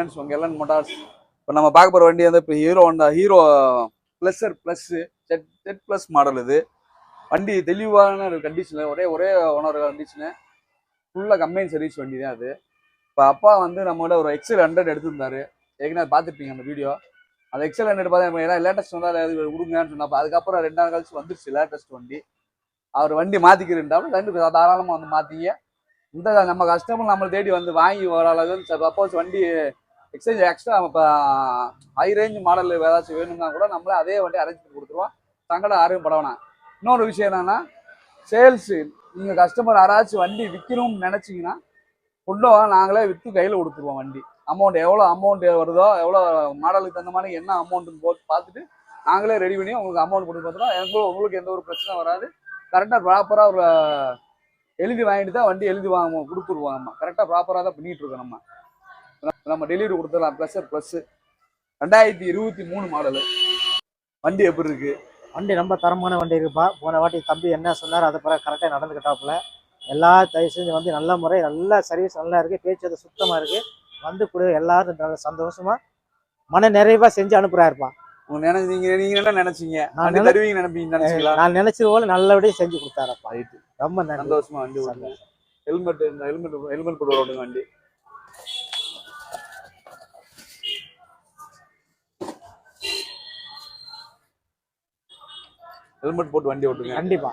Friends, உங்கள் LN Motors. இப்போ நம்ம பார்க்க போகிற வண்டி வந்து இப்போ hero Pleasure plus set plus model. இது வண்டி தெளிவான ஒரு கண்டிஷனில் ஒரே ஓனர் கண்டிஷனு, ஃபுல்லாக கம்பெனி சர்வீஸ் வண்டி தான் அது. இப்போ அப்பா வந்து நம்மளோட ஒரு எக்ஸல் 100 எடுத்திருந்தாரு. ஏற்கனவே பார்த்துருப்பீங்க அந்த வீடியோ. அந்த எக்ஸல் 100 பார்த்தா ஏன்னா லேட்டஸ்ட் வந்தால் அது கொடுங்கன்னு சொன்னப்போ அதுக்கப்புறம் 2 நாள் கழிச்சு வந்துருச்சு லேட்டஸ்ட் வண்டி. அவர் வண்டி மாற்றிக்கிறேன்டாலும் ரெண்டு தாராளமாக வந்து மாற்றிங்க. இந்த நம்ம கஸ்டமர் நம்மளை தேடி வந்து வாங்கி ஓரளவுக்கு சப்போஸ் வண்டி எக்ஸ்ட்ரா இப்போ ஹை ரேஞ்ச் மாடல் ஏதாச்சும் வேணும்னா கூட நம்மளே அதே வண்டி அரேஞ்ச் பண்ணி கொடுத்துருவோம். சங்கடம் யாரையும் பட வேணாம். இன்னொரு விஷயம் என்னன்னா, சேல்ஸு நீங்கள் கஸ்டமர் யாராச்சும் வண்டி விற்கணும்னு நினச்சிங்கன்னா கொண்டு நாங்களே விற்று கையில் கொடுத்துருவோம். வண்டி எவ்வளோ அமௌண்ட் வருதோ, எவ்வளோ மாடலுக்கு தகுந்த மாதிரி என்ன அமௌண்ட்டுன்னு போட்டு பார்த்துட்டு நாங்களே ரெடி பண்ணி உங்களுக்கு அமௌண்ட் கொடுத்து பார்த்துட்டோம். உங்களுக்கு எந்த ஒரு பிரச்சனை வராது. கரெக்டாக ப்ராப்பராக ஒரு எழுதி வாங்கிட்டு தான் வண்டி எழுதி கொடுத்துருவோம். நம்ம கரெக்டாக ப்ராப்பராக தான் பண்ணிட்டு இருக்கோம். நம்ம டெலிவரி கொடுத்துடலாம். ++. 2023 மாடலு வண்டி எப்படி இருக்கு? வண்டி ரொம்ப தரமான வண்டி இருக்குப்பா. போன வாட்டி தம்பி என்ன சொன்னார் அதை பிறகு கரெக்டாக நடந்துக்கிட்டாப்புல. எல்லா தயவு செஞ்சு வந்து நல்ல முறை, நல்ல சர்வீஸ் நல்லா இருக்குது. பேச்சு சுத்தமாக இருக்குது. வந்து கூட எல்லாரும் நல்ல சந்தோஷமாக மன நிறைவாக செஞ்சு அனுப்புகிறாருப்பா. நீங்க என்ன நினைச்சீங்க? நான் நினைச்சது போல நல்லபடியாக செஞ்சு கொடுத்தாரப்பா. ரொம்ப சந்தோஷமா வண்டி ஹெல்மெட் போட்டு ஓடுங்க வண்டி. ஹெல்மெட் போட்டு வண்டி ஓட்டுங்க கண்டிப்பா.